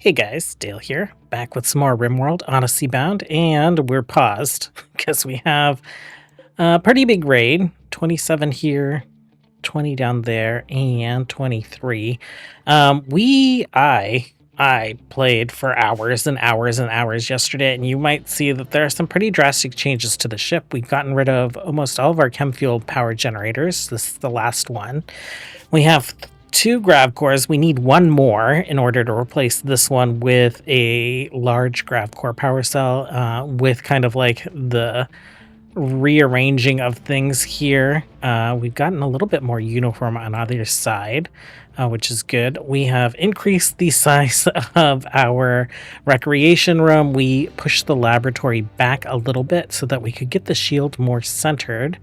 Hey guys, Dale here, back with some more RimWorld Odyssey bound, and we're paused because we have a pretty big raid, 27 here, 20 down there, and 23. I played for hours and hours and hours yesterday, and you might see that there are some pretty drastic changes to the ship. We've gotten rid of almost all of our chem fuel power generators. This is the last one. We have two grav cores. We need one more in order to replace this one with a large grav core power cell with kind of like the rearranging of things here. We've gotten a little bit more uniform on either side, which is good. We have increased the size of our recreation room. We pushed the laboratory back a little bit so that we could get the shield more centered.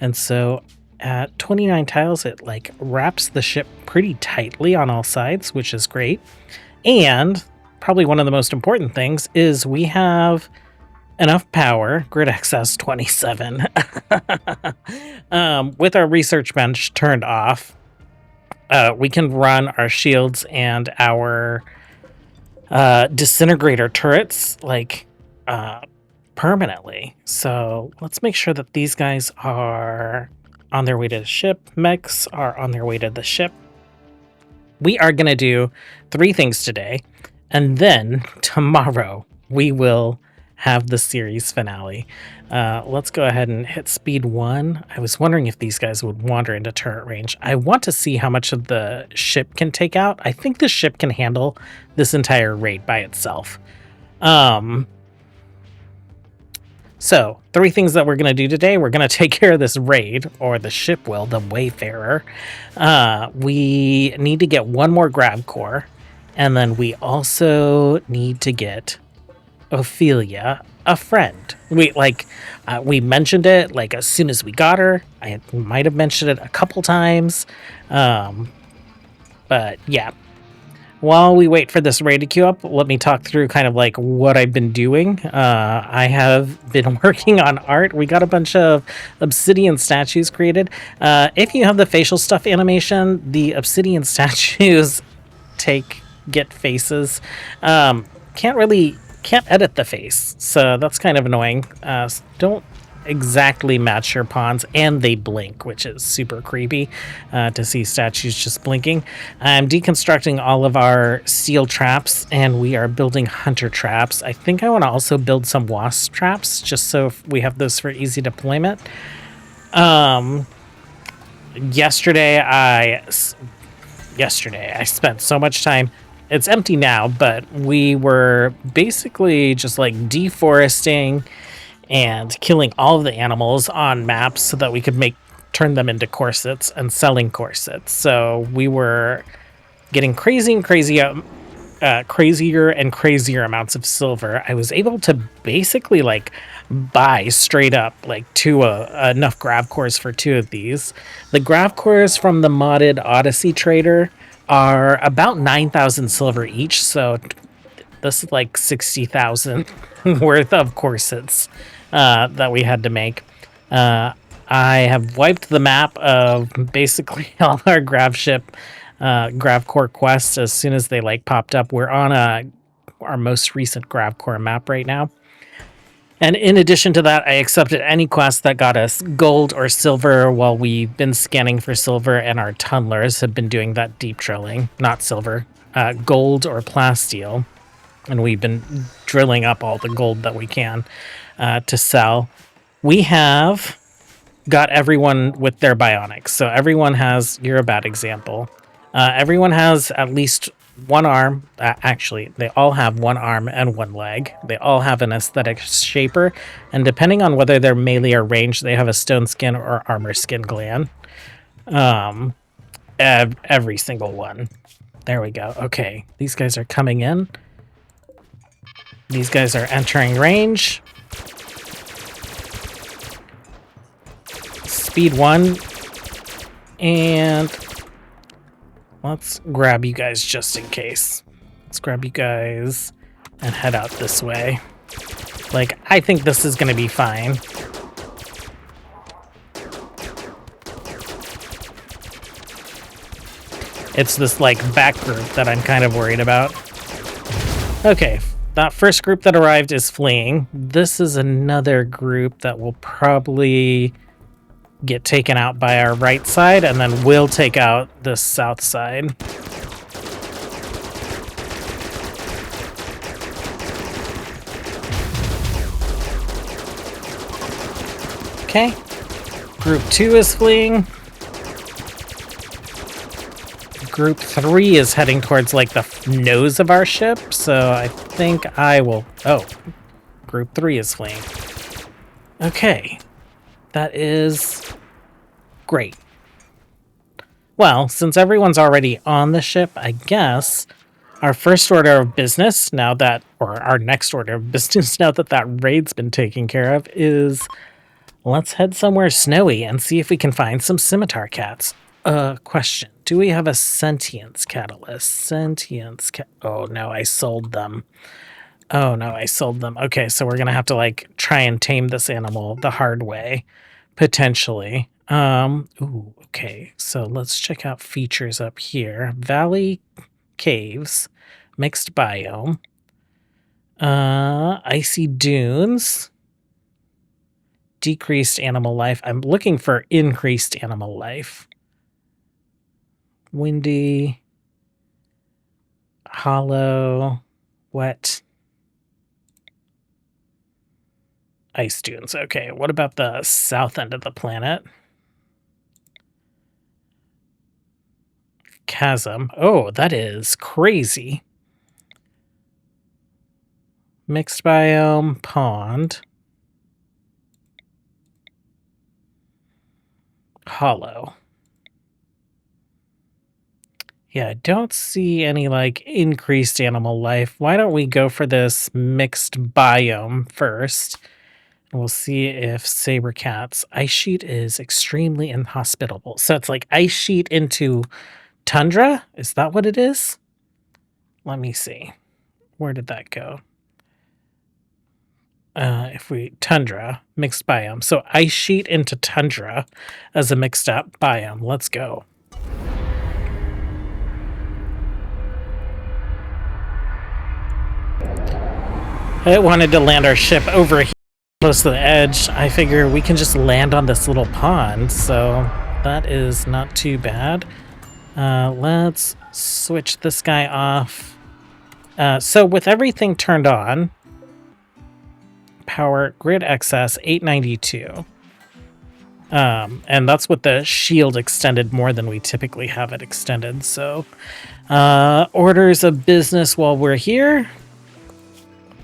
And so at 29 tiles, it like wraps the ship pretty tightly on all sides, which is great. And probably one of the most important things is we have enough power, grid access 27, with our research bench turned off. We can run our shields and our disintegrator turrets like permanently. So let's make sure that these guys are on their way to the ship. Mechs are on their way to the ship. We are going to do 3 things today, and then tomorrow we will have the series finale. Let's go ahead and hit speed 1. I was wondering if these guys would wander into turret range. I want to see how much of the ship can take out. I think the ship can handle this entire raid by itself. So 3 things that we're going to do today. We're going to take care of this raid, or the ship will, the Wayfarer. We need to get one more grav core, and then we also need to get Ophelia a friend. We mentioned it like as soon as we got her. I might have mentioned it a couple times, but yeah. While we wait for this raid to queue up, let me talk through kind of like what I've been doing. I have been working on art. We got a bunch of obsidian statues created. If you have the facial stuff animation, the obsidian statues get faces. Can't edit the face, so that's kind of annoying. Don't exactly match your pawns, and they blink, which is super creepy to see statues just blinking. I'm deconstructing all of our steel traps, and we are building hunter traps. I think I want to also build some wasp traps, just so we have those for easy deployment. Yesterday I spent so much time. It's empty now, but we were basically just like deforesting and killing all of the animals on maps so that we could turn them into corsets and selling corsets. So we were getting crazier and crazier amounts of silver. I was able to basically like buy straight up like enough grav cores for 2 of these. The grav cores from the modded Odyssey trader are about 9,000 silver each, so this is like 60,000 worth of corsets that we had to make. I have wiped the map of basically all our grav core quests as soon as they like popped up. We're on our most recent grav core map right now. And in addition to that, I accepted any quest that got us gold or silver while we've been scanning for silver, and our tunnelers have been doing that deep drilling. Not silver, gold or plasteel. And we've been drilling up all the gold that we can to sell. We have got everyone with their bionics. So everyone has, you're a bad example. Everyone has at least one arm. Actually, they all have one arm and one leg. They all have an aesthetic shaper. And depending on whether they're melee or ranged, they have a stone skin or armor skin gland. Every single one. There we go. Okay, these guys are coming in. These guys are entering range. Speed 1. And let's grab you guys just in case. Let's grab you guys and head out this way. Like, I think this is going to be fine. It's this, like, back group that I'm kind of worried about. Okay, that first group that arrived is fleeing. This is another group that will probably get taken out by our right side, and then we'll take out the south side. Okay, group 2 is fleeing. Group 3 is heading towards like the nose of our ship, so I think I will... Oh, group 3 is fleeing. Okay, that is great. Well, since everyone's already on the ship, I guess our first order of business now that, or our next order of business now that that raid's been taken care of, is let's head somewhere snowy and see if we can find some scimitar cats. Question. Do we have a sentience catalyst? Oh no, I sold them. Oh no, I sold them. Okay, so we're gonna have to like try and tame this animal the hard way, potentially. Ooh, okay. So let's check out features up here. Valley caves, mixed biome, icy dunes, decreased animal life. I'm looking for increased animal life. Windy, hollow, wet, ice dunes. Okay, what about the south end of the planet? Chasm. Oh, that is crazy. Mixed biome, pond, hollow. Yeah, I don't see any, like, increased animal life. Why don't we go for this mixed biome first? We'll see if saber cats... Ice sheet is extremely inhospitable. So it's like ice sheet into tundra? Is that what it is? Let me see. Where did that go? If we... Tundra, mixed biome. So ice sheet into tundra as a mixed up biome. Let's go. I wanted to land our ship over here close to the edge. I figure we can just land on this little pond, so that is not too bad. Let's switch this guy off. So with everything turned on, power, grid excess, 892. And that's with the shield extended more than we typically have it extended, so... orders of business while we're here.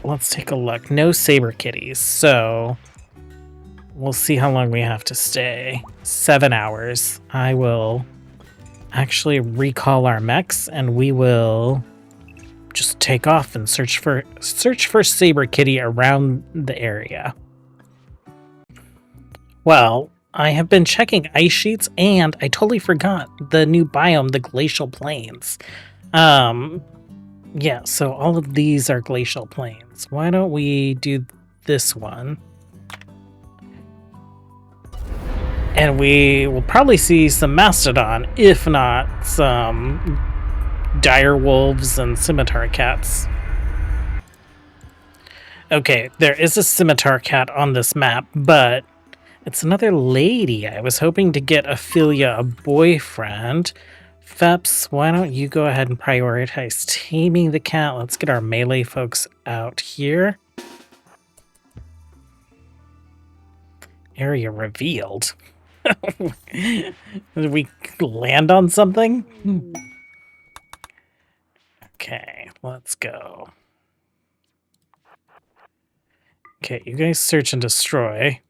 Let's take a look. No saber kitties, so we'll see how long we have to stay. 7 hours. I will actually recall our mechs, and we will just take off and search for saber kitty around the area. Well, I have been checking ice sheets, and I totally forgot the new biome, the Glacial Plains. Yeah, so all of these are glacial plains. Why don't we do this one? And we will probably see some mastodon, if not some dire wolves and scimitar cats. Okay, there is a scimitar cat on this map, but it's another lady. I was hoping to get Ophelia a boyfriend. Feps, why don't you go ahead and prioritize taming the cat? Let's get our melee folks out here. Area revealed. Did we land on something? Okay, let's go. Okay, you guys search and destroy.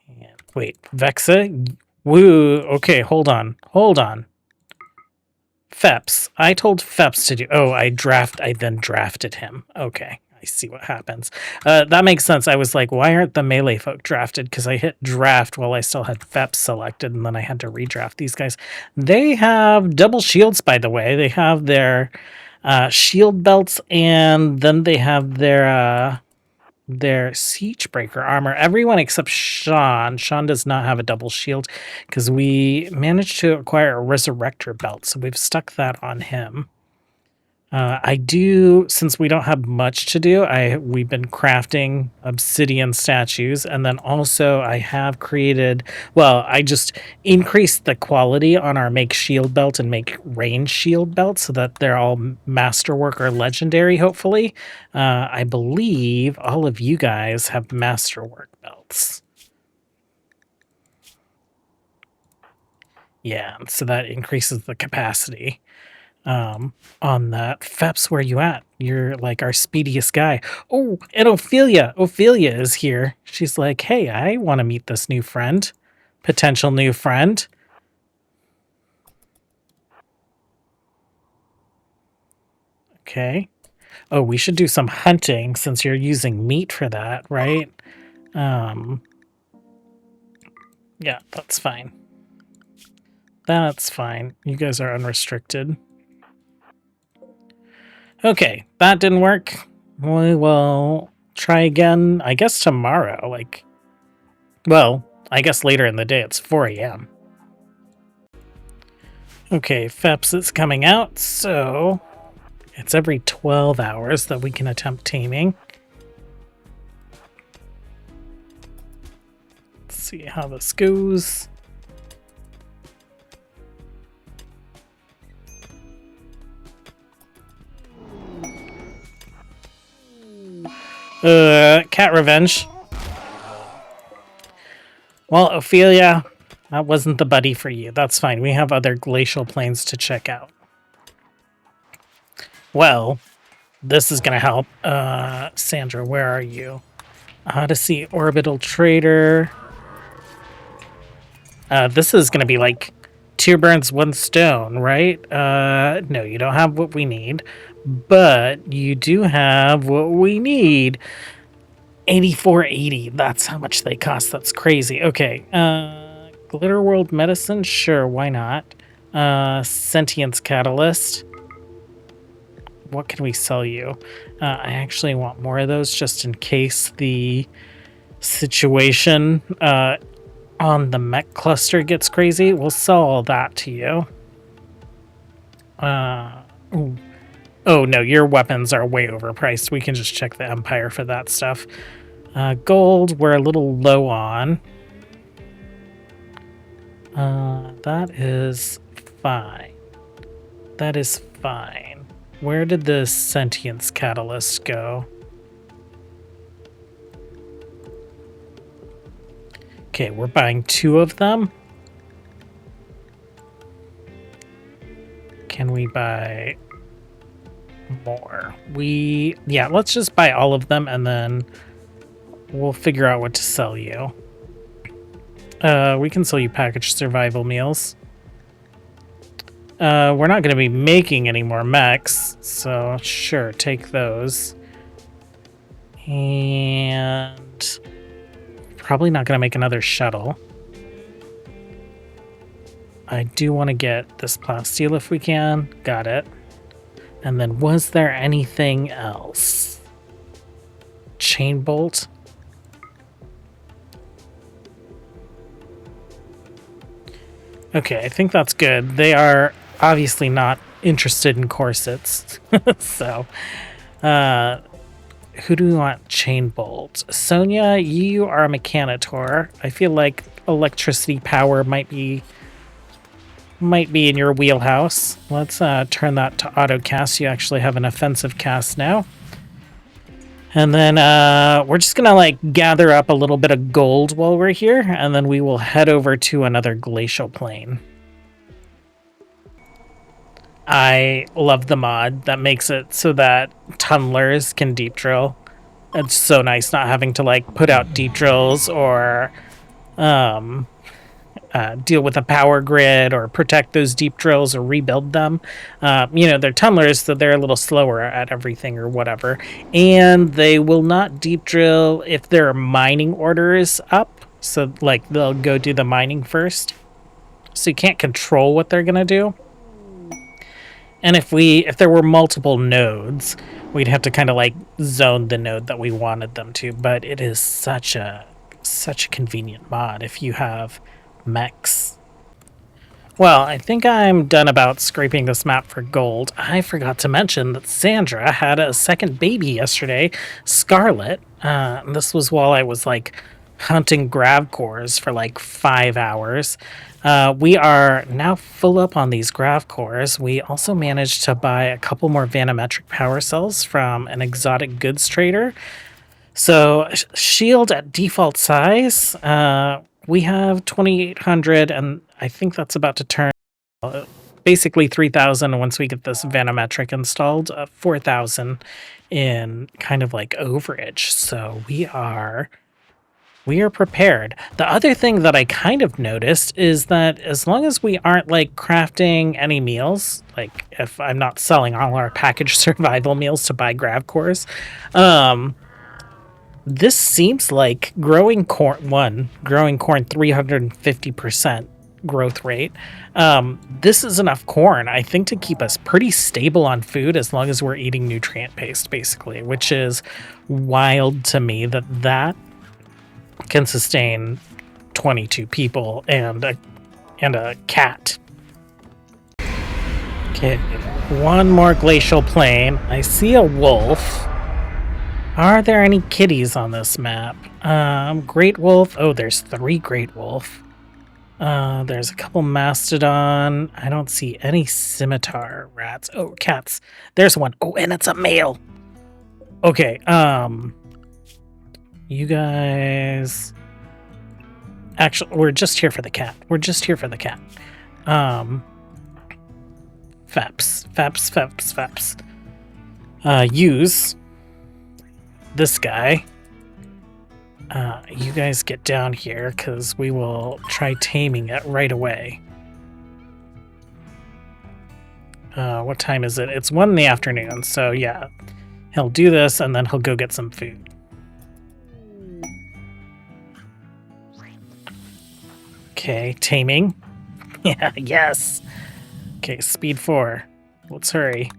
And wait, Vexa? Woo, okay, hold on. Feps. I told Feps to do... Oh, I then drafted him. Okay, I see what happens. That makes sense. I was like, why aren't the melee folk drafted? Because I hit draft while I still had Feps selected, and then I had to redraft these guys. They have double shields, by the way. They have their shield belts, and then they have their Siegebreaker armor. Everyone except Sean. Sean does not have a double shield because we managed to acquire a Resurrector belt, so we've stuck that on him. I do, since we don't have much to do, we've been crafting obsidian statues, and then also I have created, well, I just increased the quality on our make shield belt and make range shield belt so that they're all masterwork or legendary, hopefully. I believe all of you guys have masterwork belts. Yeah, so that increases the capacity on that. Feps, where you at? You're like our speediest guy. Oh, and Ophelia. Ophelia is here. She's like, hey, I want to meet this new friend. Potential new friend. Okay. Oh, we should do some hunting since you're using meat for that, right? Yeah, that's fine. That's fine. You guys are unrestricted. Okay, that didn't work. We will try again, I guess tomorrow. Like, well, I guess later in the day. It's 4 a.m. Okay, Feps is coming out, so it's every 12 hours that we can attempt taming. Let's see how this goes. Cat revenge. Well, Ophelia, that wasn't the buddy for you. That's fine. We have other glacial plains to check out. Well, this is going to help. Sandra, where are you? Odyssey Orbital Trader. This is going to be like 2 birds, 1 stone, right? No, you don't have what we need. But you do have what we need. 84.80. That's how much they cost. That's crazy. Okay. Glitter World Medicine? Sure, why not? Sentience Catalyst. What can we sell you? I actually want more of those just in case the situation on the mech cluster gets crazy. We'll sell all that to you. Oh no, your weapons are way overpriced. We can just check the Empire for that stuff. Gold, we're a little low on. That is fine. That is fine. Where did the Sentience Catalyst go? Okay, we're buying 2 of them. Can we buy more? Yeah, let's just buy all of them and then we'll figure out what to sell you. We can sell you packaged survival meals. We're not going to be making any more mechs, so sure, take those. And probably not going to make another shuttle. I do want to get this plasteel if we can. Got it. And then was there anything else? Chain bolt? Okay, I think that's good. They are obviously not interested in corsets. So, who do we want? Chain bolt. Sonia, you are a mechanitor. I feel like electricity power might be in your wheelhouse. Let's turn that to auto cast. You actually have an offensive cast now. And then we're just gonna like gather up a little bit of gold while we're here, and then we will head over to another glacial plain. I love the mod that makes it so that tunnelers can deep drill. It's so nice not having to like put out deep drills or deal with a power grid or protect those deep drills or rebuild them. They're tunnelers, so they're a little slower at everything or whatever. And they will not deep drill if there are mining orders up. So, like, they'll go do the mining first. So you can't control what they're going to do. And if there were multiple nodes, we'd have to kind of, like, zone the node that we wanted them to. But it is such a convenient mod if you have mechs. Well, I think I'm done about scraping this map for gold. I forgot to mention that Sandra had a second baby yesterday, Scarlet. This was while I was like hunting grav cores for like 5 hours. We are now full up on these grav cores. We also managed to buy a couple more vanometric power cells from an exotic goods trader. So shield at default size, we have 2,800, and I think that's about to turn basically 3,000 once we get this vanometric installed, 4,000 in kind of like overage. So we are prepared. The other thing that I kind of noticed is that as long as we aren't like crafting any meals, like if I'm not selling all our packaged survival meals to buy grav cores, this seems like growing corn 350% growth rate. This is enough corn, I think, to keep us pretty stable on food as long as we're eating nutrient paste, basically, which is wild to me that can sustain 22 people and a cat. Okay, one more glacial plain. I see a wolf. Are there any kitties on this map? Great wolf. Oh, there's 3 great wolf. There's a couple mastodon. I don't see any scimitar rats. Oh, cats. There's one. Oh, and it's a male. Okay, you guys... Actually, we're just here for the cat. Feps. Use this guy. You guys get down here because we will try taming it right away. What time is it? It's 1 in the afternoon, so yeah. He'll do this and then he'll go get some food. Okay, taming. Yeah, yes. Okay, speed 4. Let's hurry.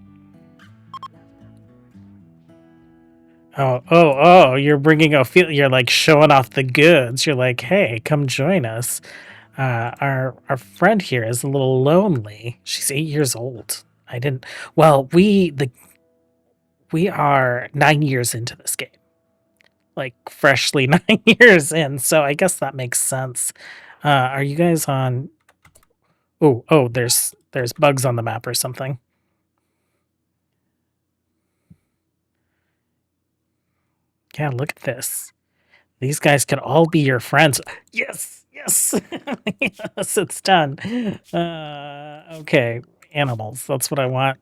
Oh, you're bringing a feel. You're like showing off the goods. You're like, hey, come join us. Our friend here is a little lonely. She's 8 years old. Well, we are 9 years into this game. Like freshly 9 years in, so I guess that makes sense. Are you guys on? Oh, there's bugs on the map or something. Yeah, look at this. These guys could all be your friends. Yes, yes, it's done. Okay, animals. That's what I want.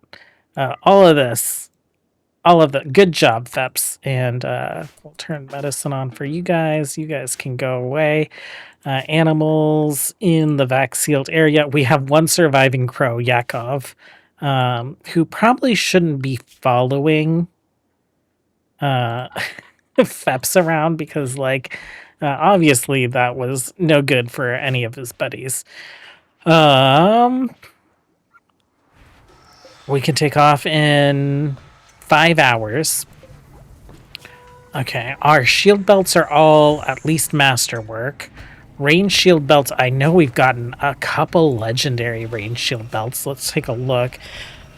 All of this. All of the good job, Feps. And we'll turn medicine on for you guys. You guys can go away. Animals in the vac-sealed area. We have one surviving crow, Yakov, who probably shouldn't be following Feps around because, like, obviously that was no good for any of his buddies. We can take off in 5 hours. Okay, our shield belts are all at least masterwork. Range shield belts, I know we've gotten a couple legendary range shield belts. Let's take a look.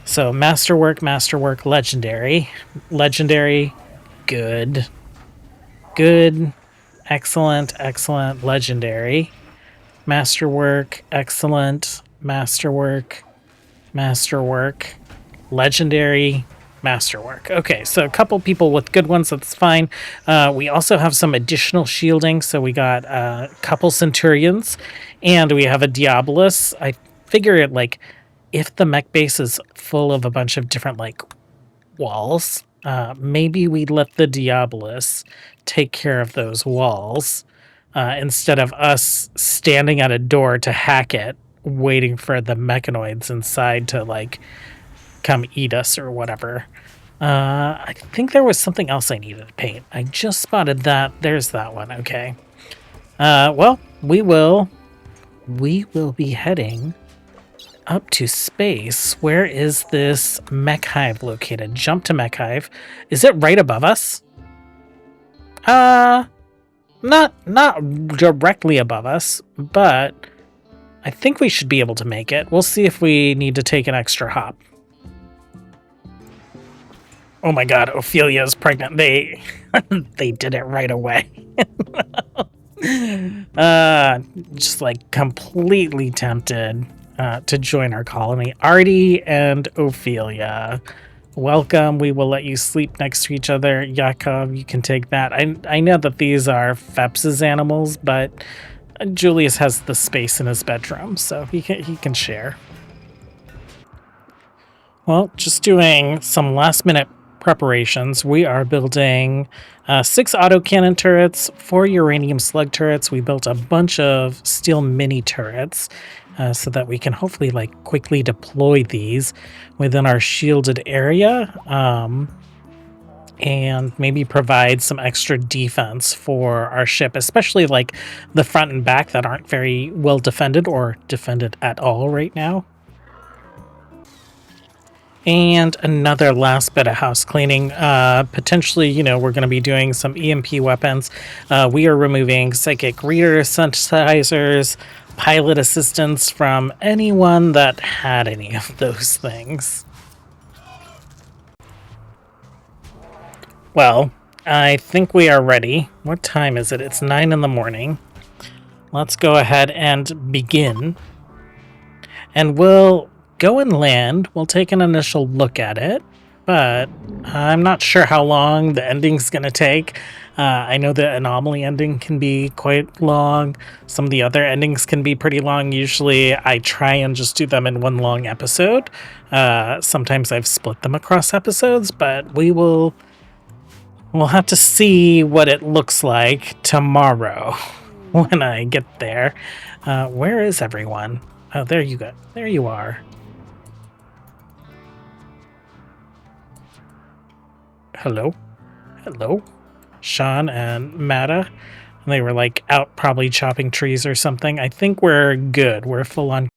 So masterwork, legendary. Legendary, good. Good, excellent, legendary. Masterwork, excellent, masterwork, legendary, masterwork. Okay, so a couple people with good ones, that's fine. We also have some additional shielding, so we got a couple centurions, and we have a Diabolus. I figure it, like, if the mech base is full of a bunch of different, like, walls, maybe we let the Diabolus take care of those walls instead of us standing at a door to hack it, waiting for the mechanoids inside to, like, come eat us or whatever. I think there was something else I needed to paint. I just spotted that. There's that one. Okay. Well, we will be heading up to space. Where is this mechive located? Jump to mechive. Is it right above us? Not directly above us, but I think we should be able to make it. We'll see if we need to take an extra hop. Oh my god, Ophelia's pregnant. They they did it right away. Just like completely tempted to join our colony. Artie and Ophelia, welcome. We will let you sleep next to each other. Yakov, you can take that. I know that these are Pheps's animals, but Julius has the space in his bedroom, so he can share. Well, just doing some last minute preparations. We are building 6 autocannon turrets, 4 uranium slug turrets. We built a bunch of steel mini turrets so that we can hopefully like quickly deploy these within our shielded area and maybe provide some extra defense for our ship, especially like the front and back that aren't very well defended or defended at all right now. And another last bit of house cleaning. Potentially, we're going to be doing some EMP weapons. We are removing psychic reader synthesizers, pilot assistance from anyone that had any of those things. Well, I think we are ready. What time is it? It's 9 in the morning. Let's go ahead and begin. And we'll go and land. We'll take an initial look at it, but I'm not sure how long the ending's going to take. I know the anomaly ending can be quite long. Some of the other endings can be pretty long. Usually I try and just do them in one long episode. Sometimes I've split them across episodes, but we'll have to see what it looks like tomorrow when I get there. Where is everyone? Oh, there you go. There you are. Hello? Hello? Sean and Mata. They were like out probably chopping trees or something. I think we're good. We're full on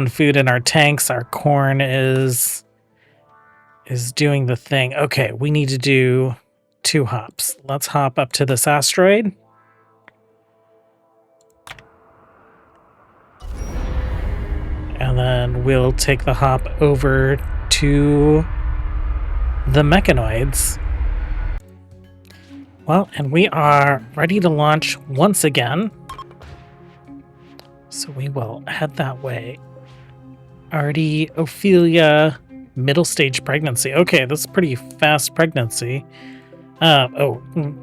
food in our tanks. Our corn is doing the thing. Okay, we need to do 2 hops. Let's hop up to this asteroid. And then we'll take the hop over to the mechanoids. Well, and we are ready to launch once again. So we will head that way. Artie, Ophelia, middle stage pregnancy. Okay, that's pretty fast pregnancy. One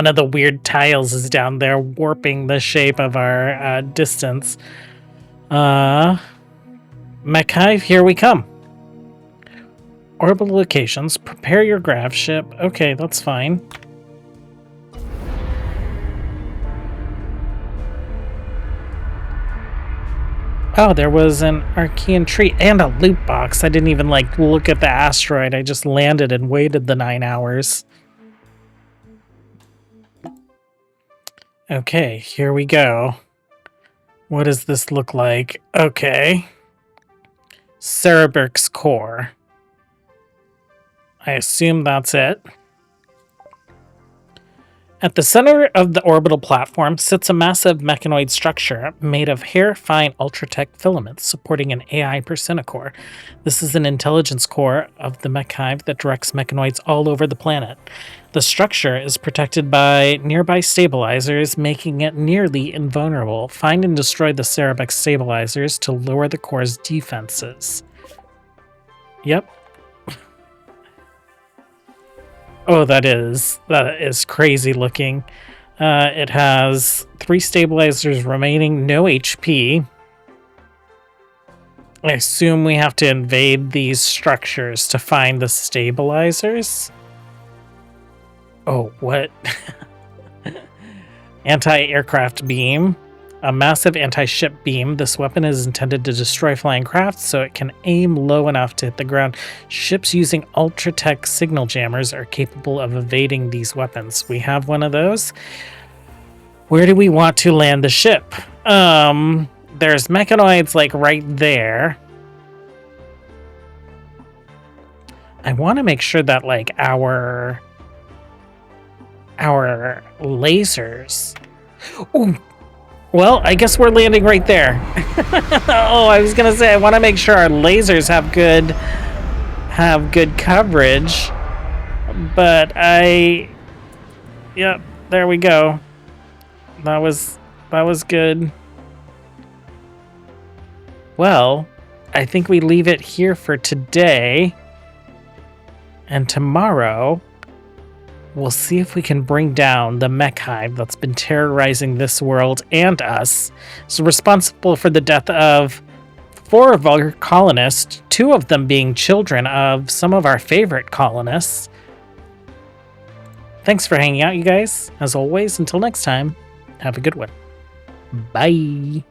of the weird tiles is down there warping the shape of our distance. Mechive, here we come. Orbital locations. Prepare your gravship. Okay, that's fine. Oh, there was an Archean tree and a loot box. I didn't even look at the asteroid. I just landed and waited the 9 hours. Okay, here we go. What does this look like? Okay. Cerebrix core. I assume that's it. At the center of the orbital platform sits a massive mechanoid structure made of hair-fine ultratech filaments supporting an AI persona core. This is an intelligence core of the mechive that directs mechanoids all over the planet. The structure is protected by nearby stabilizers, making it nearly invulnerable. Find and destroy the Cerebrix stabilizers to lower the core's defenses. Yep. Oh, that is crazy looking. It has 3 stabilizers remaining, no HP. I assume we have to invade these structures to find the stabilizers. Oh, what? Anti-aircraft beam. A massive anti-ship beam. This weapon is intended to destroy flying craft, so it can aim low enough to hit the ground. Ships using ultratech signal jammers are capable of evading these weapons. We have one of those. Where do we want to land the ship? There's mechanoids right there. I want to make sure that our lasers. Ooh. Well, I guess we're landing right there. Oh, I was gonna say I want to make sure our lasers have good coverage, but yep, there we go. That was good. Well, I think we leave it here for today, and tomorrow we'll see if we can bring down the mechive that's been terrorizing this world and us. It's responsible for the death of 4 of our colonists, 2 of them being children of some of our favorite colonists. Thanks for hanging out, you guys. As always, until next time, have a good one. Bye.